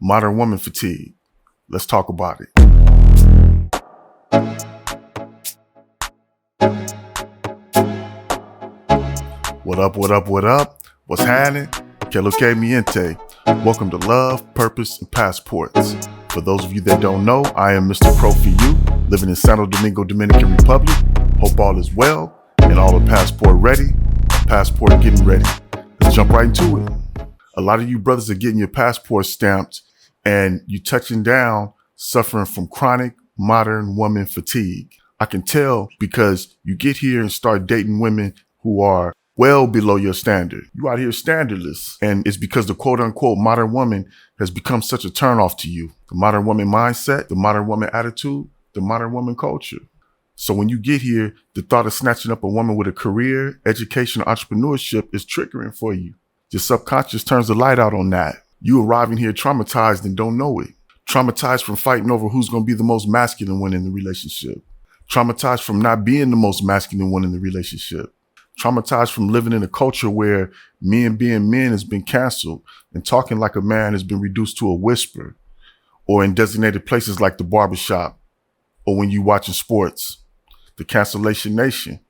Modern woman fatigue. Let's talk about it. What up, what up, what up? What's happening? Que lo que miente? Welcome to Love, Purpose, and Passports. For those of you that don't know, I am Mr. Pro for you, living in Santo Domingo, Dominican Republic. Hope all is well and all the passport ready. Passport getting ready. Let's jump right into it. A lot of you brothers are getting your passport stamped and you touching down suffering from chronic modern woman fatigue. I can tell because you get here and start dating women who are well below your standard. You out here standardless. And it's because the quote unquote modern woman has become such a turnoff to you. The modern woman mindset, the modern woman attitude, the modern woman culture. So when you get here, the thought of snatching up a woman with a career, education, or entrepreneurship is triggering for you. Your subconscious turns the light out on that. You arriving here traumatized and don't know it. Traumatized from fighting over who's going to be the most masculine one in the relationship. Traumatized from not being the most masculine one in the relationship. Traumatized from living in a culture where men being men has been canceled and talking like a man has been reduced to a whisper, or in designated places like the barbershop, or when you watching sports. The cancellation nation.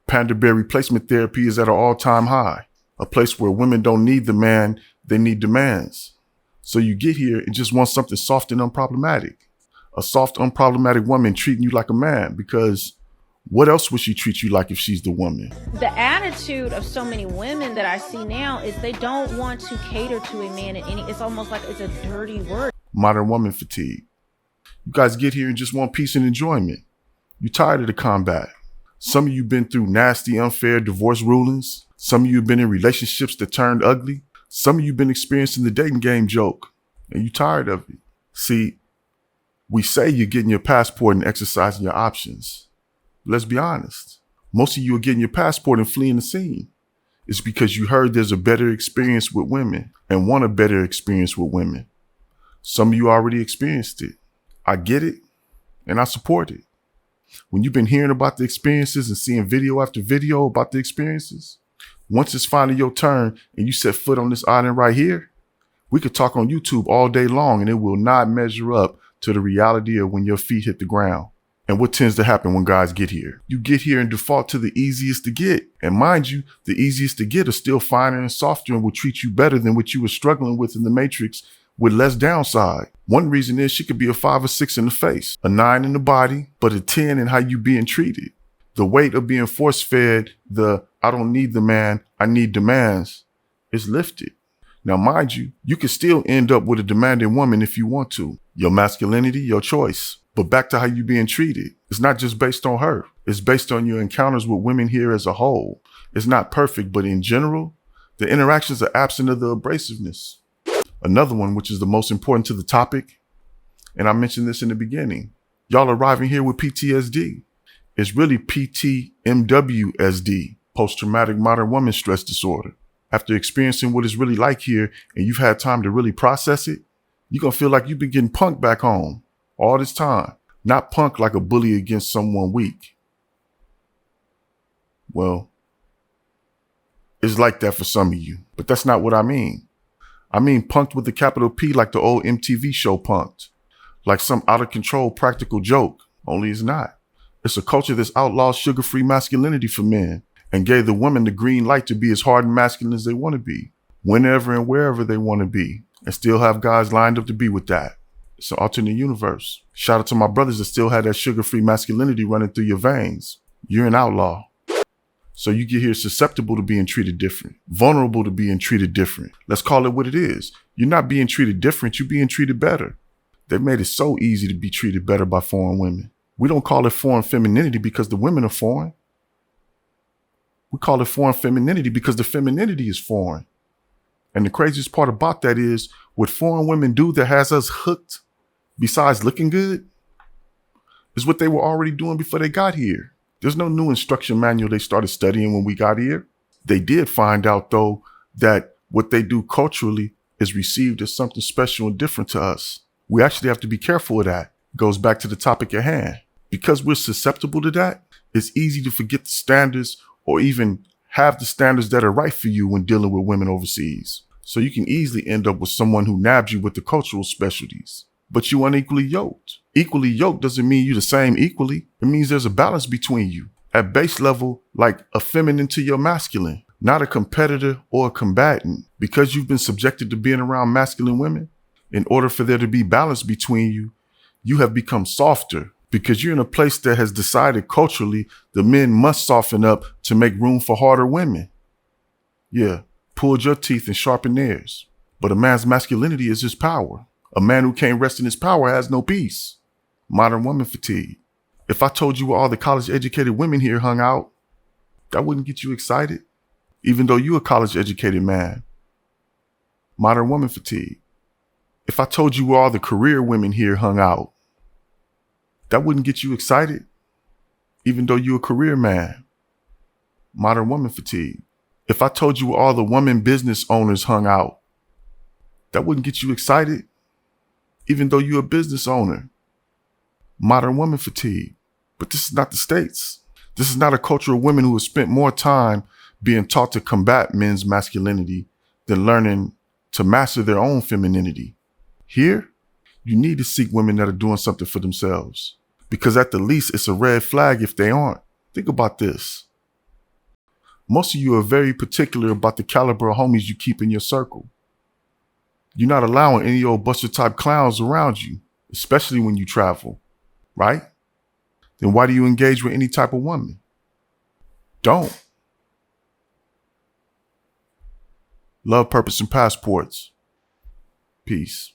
Panda bear replacement therapy is at an all-time high. A place where women don't need the man, they need demands. So you get here and just want something soft and unproblematic. A soft, unproblematic woman treating you like a man, because what else would she treat you like if she's the woman? The attitude of so many women that I see now is they don't want to cater to a man in any, it's almost like it's a dirty word. Modern woman fatigue. You guys get here and just want peace and enjoyment. You're tired of the combat. Some of you been through nasty, unfair divorce rulings. Some of you have been in relationships that turned ugly. Some of you been experiencing the dating game joke, and you tired of it. See, we say you're getting your passport and exercising your options. Let's be honest. Most of you are getting your passport and fleeing the scene. It's because you heard there's a better experience with women and want a better experience with women. Some of you already experienced it. I get it, and I support it. When you've been hearing about the experiences and seeing video after video about the experiences, once it's finally your turn and you set foot on this island right here, we could talk on YouTube all day long and it will not measure up to the reality of when your feet hit the ground. And what tends to happen when guys get here? You get here and default to the easiest to get. And mind you, the easiest to get are still finer and softer and will treat you better than what you were struggling with in the Matrix with less downside. One reason is she could be a 5 or 6 in the face, a 9 in the body, but a 10 in how you being treated. The weight of being force-fed, the I don't need the man, I need demands, is lifted. Now, mind you, you can still end up with a demanding woman if you want to. Your masculinity, your choice. But back to how you being treated. It's not just based on her. It's based on your encounters with women here as a whole. It's not perfect, but in general, the interactions are absent of the abrasiveness. Another one, which is the most important to the topic, and I mentioned this in the beginning, y'all arriving here with PTSD. It's really PTMWSD, post-traumatic modern woman stress disorder. After experiencing what it's really like here and you've had time to really process it, you're going to feel like you've been getting punked back home all this time. Not punked like a bully against someone weak. Well, it's like that for some of you, but that's not what I mean. I mean punked with a capital P like the old MTV show Punked. Like some out of control practical joke, only it's not. It's a culture that's outlawed sugar-free masculinity for men and gave the women the green light to be as hard and masculine as they want to be, whenever and wherever they want to be, and still have guys lined up to be with that. It's an alternate universe. Shout out to my brothers that still had that sugar-free masculinity running through your veins. You're an outlaw. So you get here susceptible to being treated different, vulnerable to being treated different. Let's call it what it is. You're not being treated different, you're being treated better. They've made it so easy to be treated better by foreign women. We don't call it foreign femininity because the women are foreign. We call it foreign femininity because the femininity is foreign. And the craziest part about that is what foreign women do that has us hooked, besides looking good, is what they were already doing before they got here. There's no new instruction manual they started studying when we got here. They did find out, though, that what they do culturally is received as something special and different to us. We actually have to be careful of that. It goes back to the topic at hand. Because we're susceptible to that, it's easy to forget the standards or even have the standards that are right for you when dealing with women overseas. So you can easily end up with someone who nabs you with the cultural specialties. But you unequally yoked. Equally yoked doesn't mean you the same equally. It means there's a balance between you. At base level, like a feminine to your masculine, not a competitor or a combatant. Because you've been subjected to being around masculine women, in order for there to be balance between you, you have become softer because you're in a place that has decided culturally the men must soften up to make room for harder women. Yeah, pulled your teeth and sharpened theirs. But a man's masculinity is his power. A man who can't rest in his power has no peace. Modern woman fatigue. If I told you where all the college-educated women here hung out, that wouldn't get you excited, even though you're a college-educated man. Modern woman fatigue. If I told you where all the career women here hung out, that wouldn't get you excited, even though you're a career man. Modern woman fatigue. If I told you where all the women business owners hung out, that wouldn't get you excited, even though you're a business owner. Modern woman fatigue. But this is not the States. This is not a culture of women who have spent more time being taught to combat men's masculinity than learning to master their own femininity. Here, you need to seek women that are doing something for themselves. Because at the least, it's a red flag if they aren't. Think about this. Most of you are very particular about the caliber of homies you keep in your circle. You're not allowing any old buster type clowns around you, especially when you travel, right? Then why do you engage with any type of woman? Don't. Love, purpose, and passports. Peace.